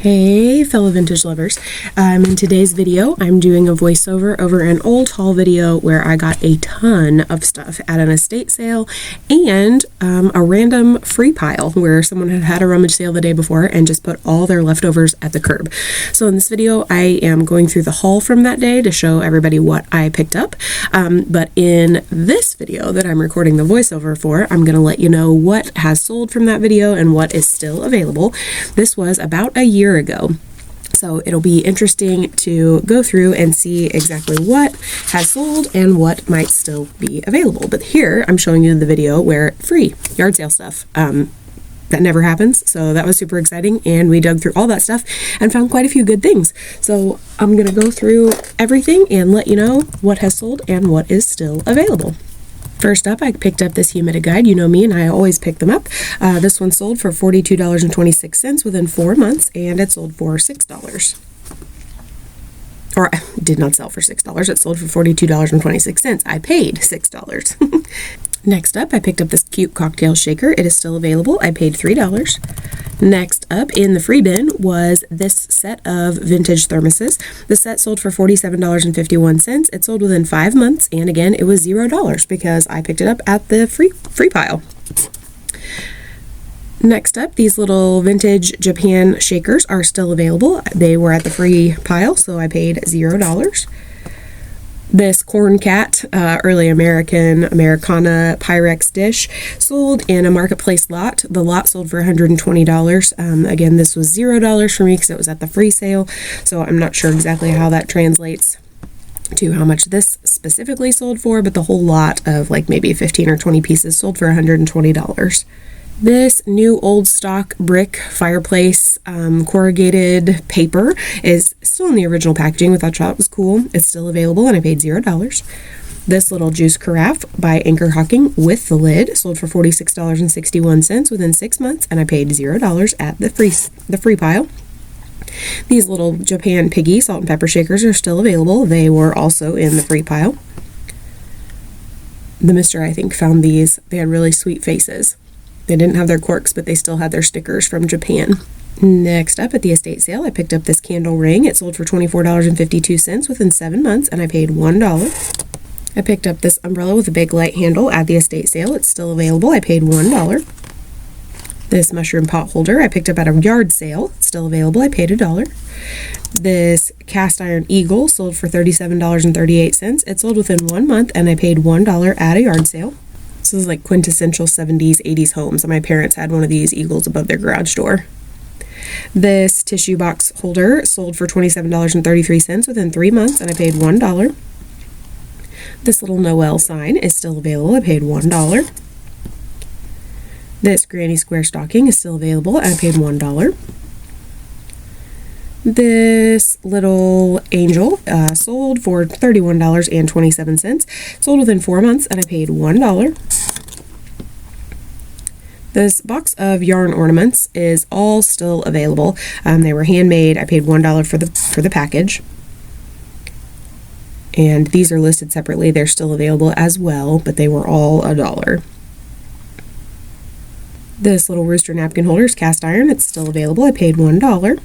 Hey fellow vintage lovers, in today's video I'm doing a voiceover over an old haul video where I got a ton of stuff at an estate sale and a random free pile where someone had a rummage sale the day before and just put all their leftovers at the curb. So in this video I am going through the haul from that day to show everybody what I picked up, but in this video that I'm recording the voiceover for, I'm going to let you know what has sold from that video and what is still available. This was about a year ago. So it'll be interesting to go through and see exactly what has sold and what might still be available. But here I'm showing you the video where free yard sale stuff. That never happens. So that was super exciting. And we dug through all that stuff and found quite a few good things. So I'm going to go through everything and let you know what has sold and what is still available. First up, I picked up this humidity guide. You know me, and I always pick them up. This one sold for $42.26 within 4 months, and it sold for $6. Or did not sell for $6. It sold for $42.26. I paid $6. Next up, I picked up this cute cocktail shaker. It is still available. I paid $3. Next up in the free bin was this set of vintage thermoses. The set sold for $47.51. It sold within 5 months, and again, it was $0 because I picked it up at the free pile. Next up, these little vintage Japan shakers are still available. They were at the free pile, so I paid $0. This corn cat, early Americana Pyrex dish, sold in a marketplace lot. The lot sold for $120. Again, this was $0 for me because it was at the free sale, so I'm not sure exactly how that translates to how much this specifically sold for, but the whole lot of like maybe 15 or 20 pieces sold for $120. This new old stock brick fireplace corrugated paper is still in the original packaging, which I thought was cool. It's still available and I paid $0. This little juice carafe by Anchor Hawking with the lid sold for $46.61 within 6 months, and I paid $0 at the free pile. These little Japan piggy salt and pepper shakers are still available. They were also in the free pile. The mister, I think, found these. They had really sweet faces. They didn't have their corks, but they still had their stickers from Japan. Next up at the estate sale, I picked up this candle ring. It sold for $24.52 within 7 months, and I paid $1. I picked up this umbrella with a big light handle at the estate sale. It's still available. I paid $1. This mushroom pot holder I picked up at a yard sale. It's still available. I paid $1. This cast iron eagle sold for $37.38. It sold within 1 month, and I paid $1 at a yard sale. This is like quintessential 70s, 80s homes. My parents had one of these eagles above their garage door. This tissue box holder sold for $27.33 within 3 months, and I paid $1. This little Noel sign is still available. I paid $1. This granny square stocking is still available. I paid $1. This little angel sold for $31.27. Sold within 4 months, and I paid $1. This box of yarn ornaments is all still available. They were handmade. I paid $1 for the package. And these are listed separately. They're still available as well, but they were all $1. This little rooster napkin holder is cast iron. It's still available. I paid $1.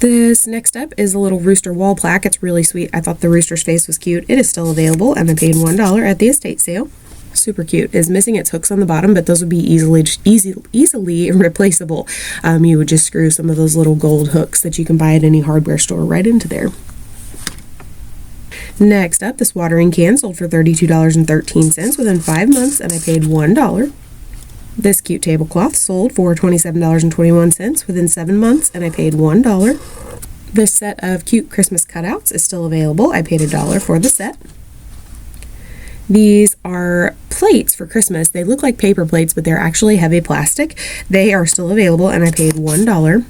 This next up is a little rooster wall plaque. It's really sweet. I thought the rooster's face was cute. It is still available, and I paid $1 at the estate sale. Super cute. It's missing its hooks on the bottom, but those would be easily replaceable. You would just screw some of those little gold hooks that you can buy at any hardware store right into there. Next up, this watering can sold for $32.13 within 5 months, and I paid $1. This cute tablecloth sold for $27.21 within 7 months, and I paid $1. This set of cute Christmas cutouts is still available. I paid $1 for the set. These are plates for Christmas. They look like paper plates, but they're actually heavy plastic. They are still available, and I paid $1.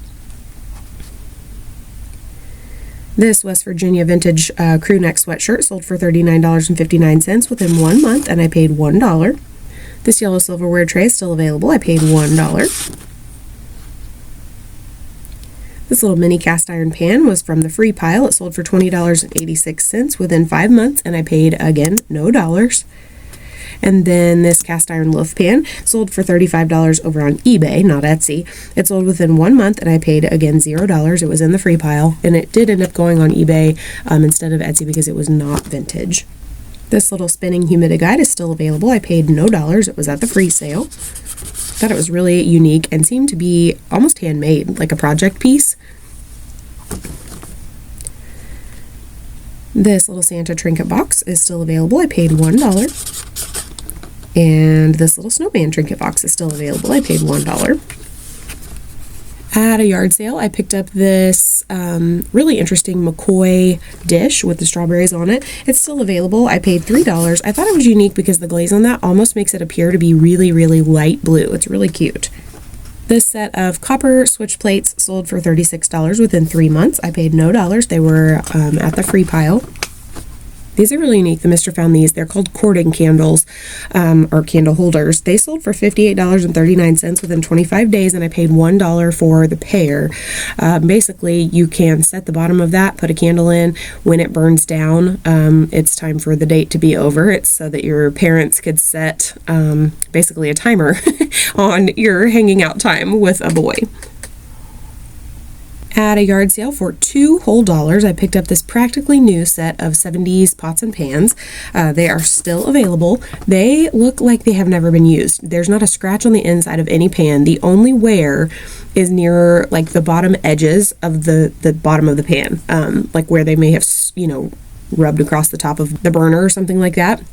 This West Virginia vintage crew neck sweatshirt sold for $39.59 within 1 month, and I paid $1. This yellow silverware tray is still available. I paid $1. This little mini cast iron pan was from the free pile. It sold for $20.86 within 5 months, and I paid, again, no dollars. And then this cast iron loaf pan sold for $35 over on eBay, not Etsy. It sold within 1 month, and I paid, again, $0. It was in the free pile, and it did end up going on eBay instead of Etsy because it was not vintage. This little spinning humidifier is still available. I paid no dollars. It was at the free sale. Thought it was really unique and seemed to be almost handmade, like a project piece. This little Santa trinket box is still available. I paid $1. And this little snowman trinket box is still available. I paid $1. At a yard sale, I picked up this really interesting McCoy dish with the strawberries on it. It's still available. I paid $3. I thought it was unique because the glaze on that almost makes it appear to be really, really light blue. It's really cute. This set of copper switch plates sold for $36 within 3 months. I paid no dollars. They were at the free pile. These are really unique. The Mister found these. They're called cording candles, or candle holders. They sold for $58.39 within 25 days, and I paid $1 for the pair. Basically, you can set the bottom of that, put a candle in. When it burns down, it's time for the date to be over. It's so that your parents could set basically a timer on your hanging out time with a boy. At a yard sale for $2 whole, I picked up this practically new set of 70s pots and pans. They are still available. They look like they have never been used. There's not a scratch on the inside of any pan. The only wear is near like the bottom edges of the bottom of the pan, like where they may have, rubbed across the top of the burner or something like that.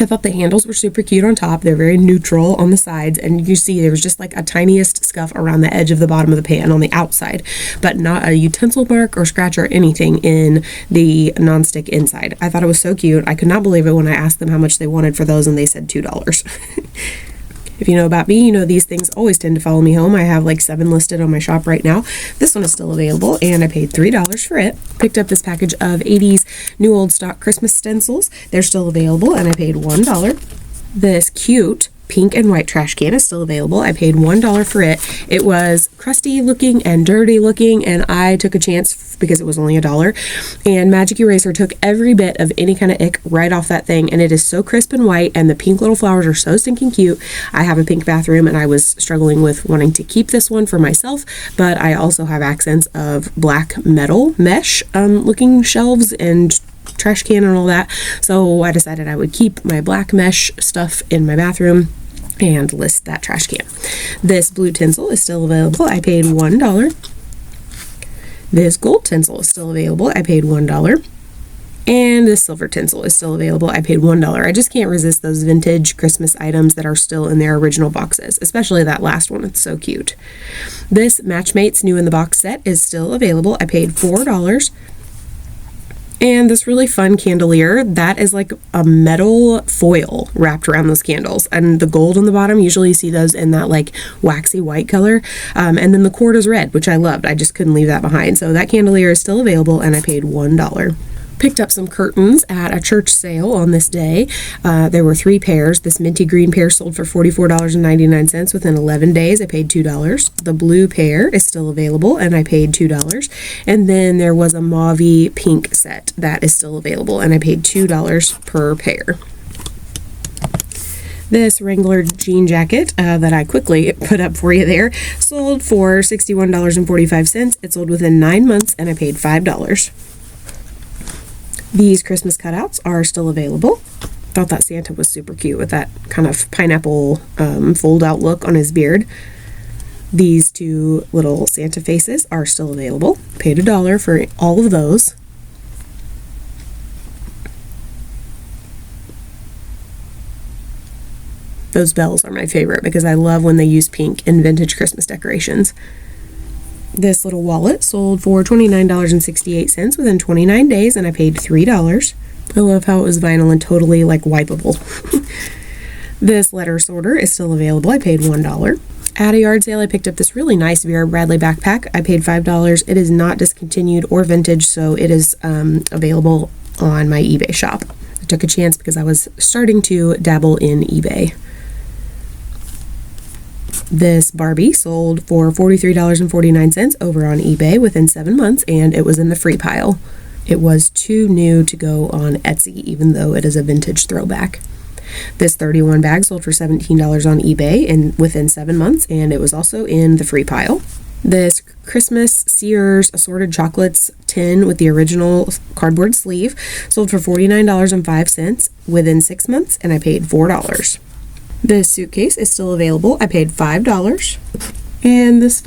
I thought the handles were super cute on top. They're very neutral on the sides, and you see there was just like a tiniest scuff around the edge of the bottom of the pan on the outside, but not a utensil mark or scratch or anything in the nonstick inside. I thought it was so cute. I could not believe it when I asked them how much they wanted for those, and they said $2. If you know about me, you know these things always tend to follow me home. I have like 7 listed on my shop right now. This one is still available, and I paid $3 for it. Picked up this package of 80s new old stock Christmas stencils. They're still available, and I paid $1. This cute pink and white trash can is still available. I paid $1 for it. It was crusty looking and dirty looking, and I took a chance because it was only $1. And Magic Eraser took every bit of any kind of ick right off that thing, and it is so crisp and white, and the pink little flowers are so stinking cute. I have a pink bathroom, and I was struggling with wanting to keep this one for myself, but I also have accents of black metal mesh looking shelves and trash can and all that, so I decided I would keep my black mesh stuff in my bathroom and list that trash can. This blue tinsel is still available. I paid $1. This gold tinsel is still available. I paid $1. And this silver tinsel is still available. I paid $1. I just can't resist those vintage Christmas items that are still in their original boxes, especially that last one. It's so cute. This Matchmates new in the box set is still available. I paid $4. And this really fun candelier, that is like a metal foil wrapped around those candles. And the gold on the bottom, usually you see those in that like waxy white color. And then the cord is red, which I loved. I just couldn't leave that behind. So that candelier is still available, and I paid $1. Picked up some curtains at a church sale on this day. There were 3 pairs. This minty green pair sold for $44.99 within 11 days. I paid $2. The blue pair is still available, and I paid $2. And then there was a mauve pink set that is still available, and I paid $2 per pair. This Wrangler jean jacket that I quickly put up for you there sold for $61.45. It sold within 9 months, and I paid $5. These Christmas cutouts are still available. Thought that Santa was super cute with that kind of pineapple fold-out look on his beard. These 2 little Santa faces are still available. Paid $1 for all of those. Those bells are my favorite because I love when they use pink in vintage Christmas decorations. This little wallet sold for $29.68 within 29 days, and I paid $3. I love how it was vinyl and totally like wipeable. This letter sorter is still available. I paid $1. At a yard sale, I picked up this really nice Vera Bradley backpack. I paid $5. It is not discontinued or vintage, so it is available on my eBay shop. I took a chance because I was starting to dabble in eBay. This Barbie sold for $43.49 over on eBay within 7 months, and it was in the free pile. It was too new to go on Etsy, even though it is a vintage throwback. This 31 bag sold for $17 on eBay and within 7 months, and it was also in the free pile. This Christmas Sears assorted chocolates tin with the original cardboard sleeve sold for $49.05 within 6 months, and I paid $4. This suitcase is still available. I paid $5. And this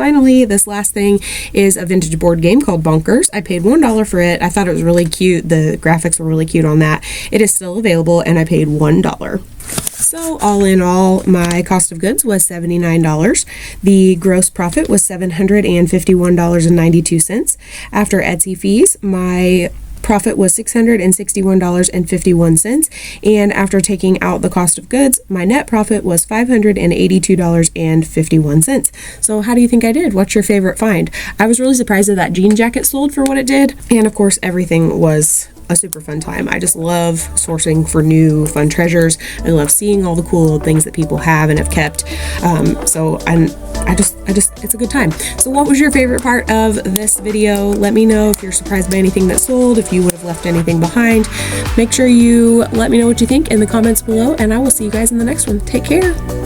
last thing is a vintage board game called Bonkers. I paid $1 for it. I thought it was really cute. The graphics were really cute on that. It is still available, and I paid $1. So all in all, my cost of goods was $79. The gross profit was $751.92. After Etsy fees, my profit was $661.51, and after taking out the cost of goods, my net profit was $582.51. So how do you think I did? What's your favorite find? I was really surprised that jean jacket sold for what it did, and of course everything was a super fun time. I just love sourcing for new fun treasures. I love seeing all the cool things that people have and have kept. It's a good time. So what was your favorite part of this video? Let me know if you're surprised by anything that sold, if you would have left anything behind. Make sure you let me know what you think in the comments below, and I will see you guys in the next one. Take care.